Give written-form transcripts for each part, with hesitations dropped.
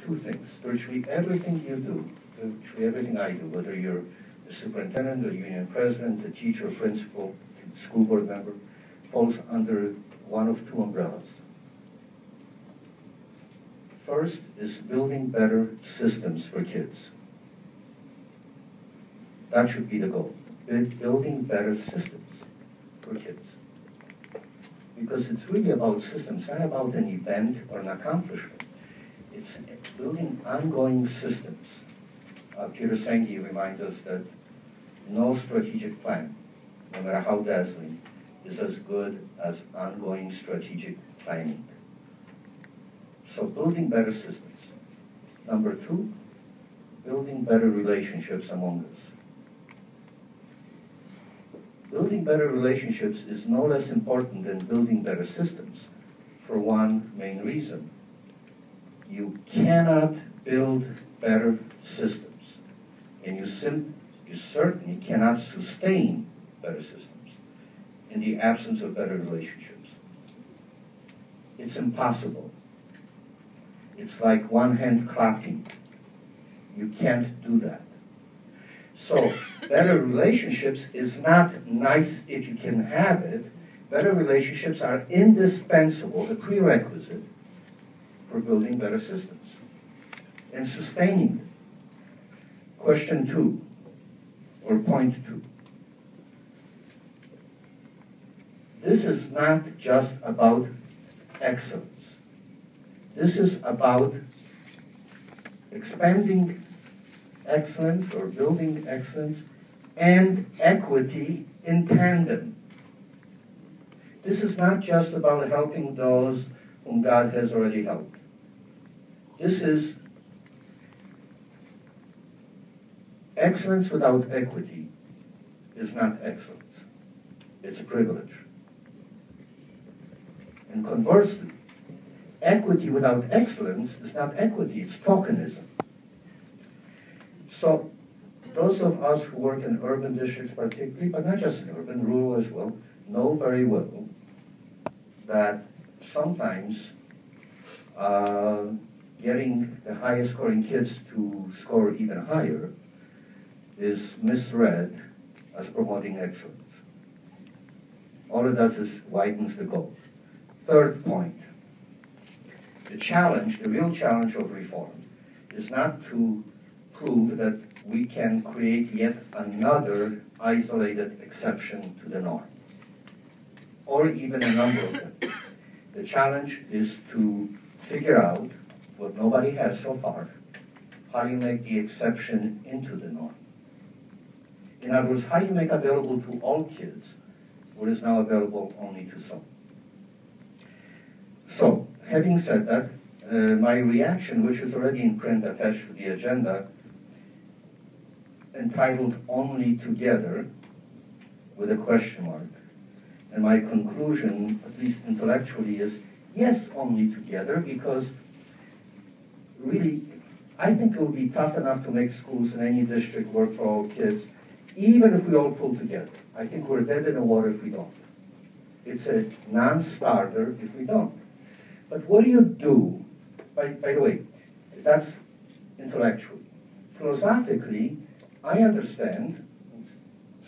two things. Virtually everything you do, virtually everything I do, whether you're the superintendent, the union president, the teacher, principal, school board member, falls under one of two umbrellas. First is building better systems for kids. That should be the goal, building better systems for kids. Because it's really about systems, not about an event or an accomplishment. It's building ongoing systems. Peter Senge reminds us that no strategic plan, no matter how dazzling, is as good as ongoing strategic planning. So building better systems. Number two, building better relationships among us. Building better relationships is no less important than building better systems for one main reason. You cannot build better systems, and you certainly cannot sustain better systems in the absence of better relationships. It's impossible. It's like one hand clapping. You can't do that. So better relationships is not nice if you can have it. Better relationships are indispensable, the prerequisite for building better systems and sustaining them. Question 2, or point 2. This is not just about excellence. This is about expanding excellence or building excellence and equity in tandem. This is not just about helping those whom God has already helped. This is excellence without equity is not excellence. It's a privilege. And conversely, equity without excellence is not equity, it's tokenism. So those of us who work in urban districts particularly, but not just in urban, rural as well, know very well that sometimes getting the highest scoring kids to score even higher is misread as promoting excellence. All it does is widens the goal. Third point, the challenge, the real challenge of reform is not to prove that we can create yet another isolated exception to the norm, or even a number of them. The challenge is to figure out what nobody has so far, how do you make the exception into the norm? In other words, how do you make available to all kids what is now available only to some? So, having said that, my reaction, which is already in print attached to the agenda, entitled Only Together, with a question mark, and my conclusion, at least intellectually, is yes, only together, because really, I think it will be tough enough to make schools in any district work for all kids, even if we all pull together. I think we're dead in the water if we don't. It's a non-starter if we don't. But what do you do? By the way, that's intellectually. Philosophically, I understand,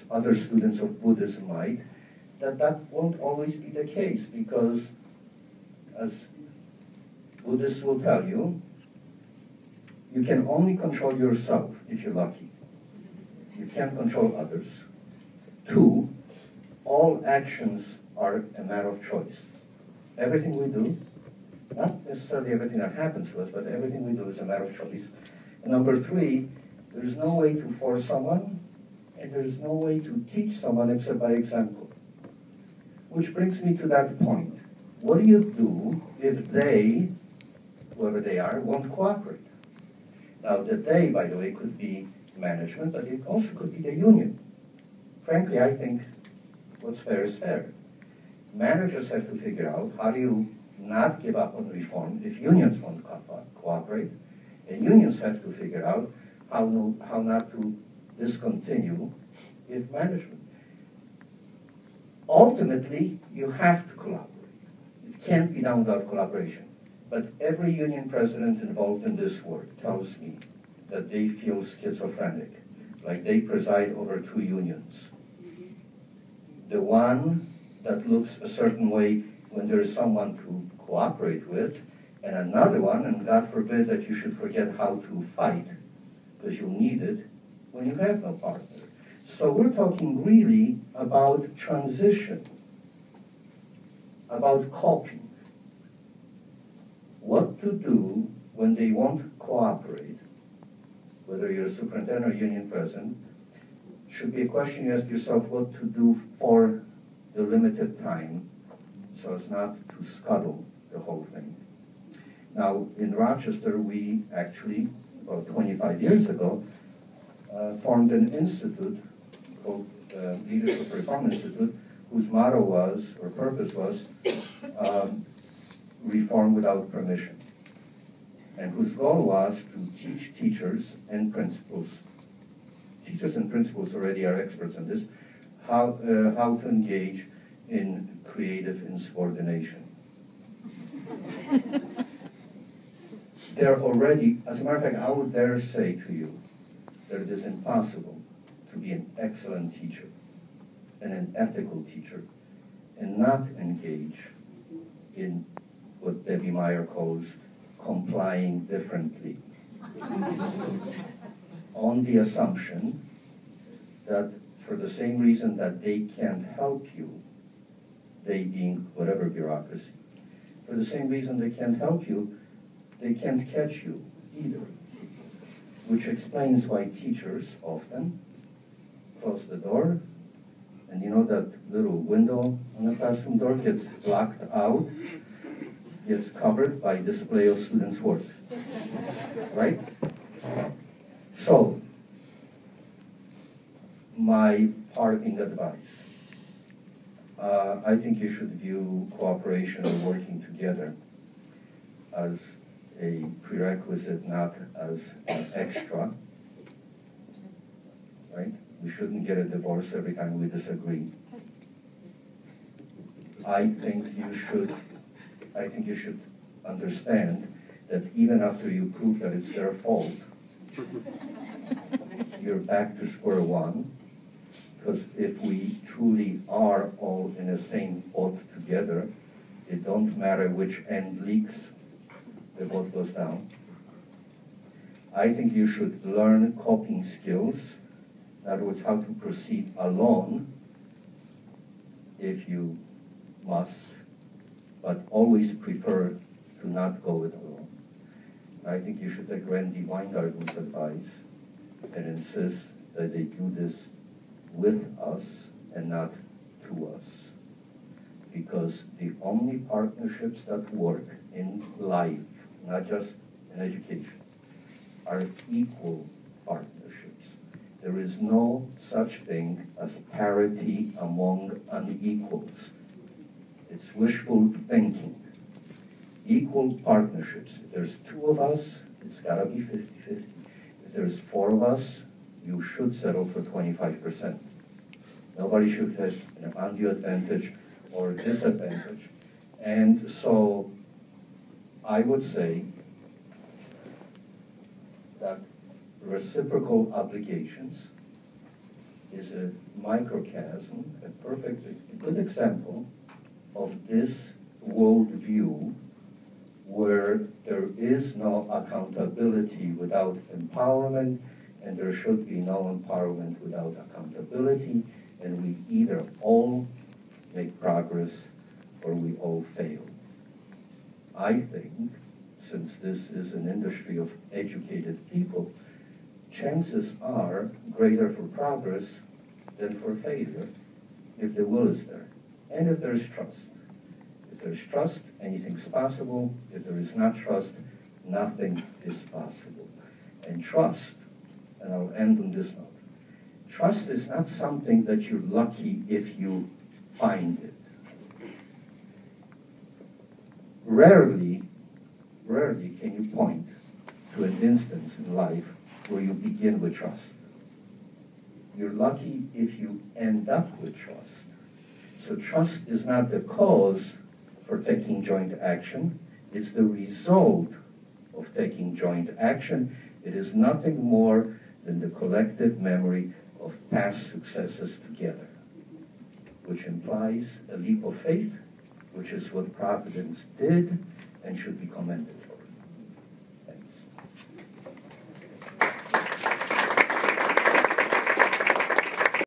other students of Buddhism might, that won't always be the case because, as Buddhists will tell you, you can only control yourself if you're lucky. You can't control others. 2, all actions are a matter of choice. Everything we do, not necessarily everything that happens to us, but everything we do is a matter of choice. And number 3, there's no way to force someone, and there's no way to teach someone except by example. Which brings me to that point. What do you do if they, whoever they are, won't cooperate? Now, the they, by the way, could be management, but it also could be the union. Frankly, I think what's fair is fair. Managers have to figure out how do you not give up on reform if unions won't cooperate, and unions have to figure out how not to discontinue if management. Ultimately, you have to collaborate. It can't be done without collaboration. But every union president involved in this work tells me that they feel schizophrenic, like they preside over two unions. The one that looks a certain way when there is someone to cooperate with, and another one, and God forbid that you should forget how to fight, because you'll need it when you have no partner. So we're talking really about transition, about coping. What to do when they won't cooperate, whether you're a superintendent or union president, should be a question you ask yourself what to do for the limited time so as not to scuttle the whole thing. Now, in Rochester, we actually, about 25 years ago, formed an institute called Leadership Reform Institute, whose motto was, or purpose was, reform without permission, and whose goal was to teach teachers and principals. Teachers and principals already are experts on this, how to engage in creative insubordination. They're already, as a matter of fact, I would dare say to you that it is impossible to be an excellent teacher and an ethical teacher and not engage in what Debbie Meyer calls complying differently, on the assumption that for the same reason that they can't help you, they being whatever bureaucracy, for the same reason they can't help you, they can't catch you either, which explains why teachers often close the door, and you know that little window on the classroom door gets blocked out, gets covered by display of students' work, right? So, my parting advice, I think you should view cooperation and working together as a prerequisite, not as an extra, right? We shouldn't get a divorce every time we disagree. I think you should understand that even after you prove that it's their fault, you're back to square one, because if we truly are all in the same boat together, it don't matter which end leaks, the boat goes down. I think you should learn coping skills, in other words, how to proceed alone if you must, but always prefer to not go it alone. I think you should take Randy Weingarten's advice and insist that they do this with us and not to us. Because the only partnerships that work in life, not just in education, are equal partnerships. There is no such thing as parity among unequals. It's wishful thinking. Equal partnerships. If there's two of us, it's got to be 50-50. If there's four of us, you should settle for 25%. Nobody should have an undue advantage or disadvantage. And so I would say that reciprocal obligations is a microcosm, a good example of this worldview where there is no accountability without empowerment, and there should be no empowerment without accountability, and we either all make progress or we all fail. I think, since this is an industry of educated people, chances are greater for progress than for failure if the will is there, and if there is trust. If there is trust, anything's possible. If there is not trust, nothing is possible. And trust, and I'll end on this note, trust is not something that you're lucky if you find it. Rarely can you point to an instance in life where you begin with trust. You're lucky if you end up with trust. So trust is not the cause for taking joint action. It's the result of taking joint action. It is nothing more than the collective memory of past successes together, which implies a leap of faith, which is what Providence did and should be commended for.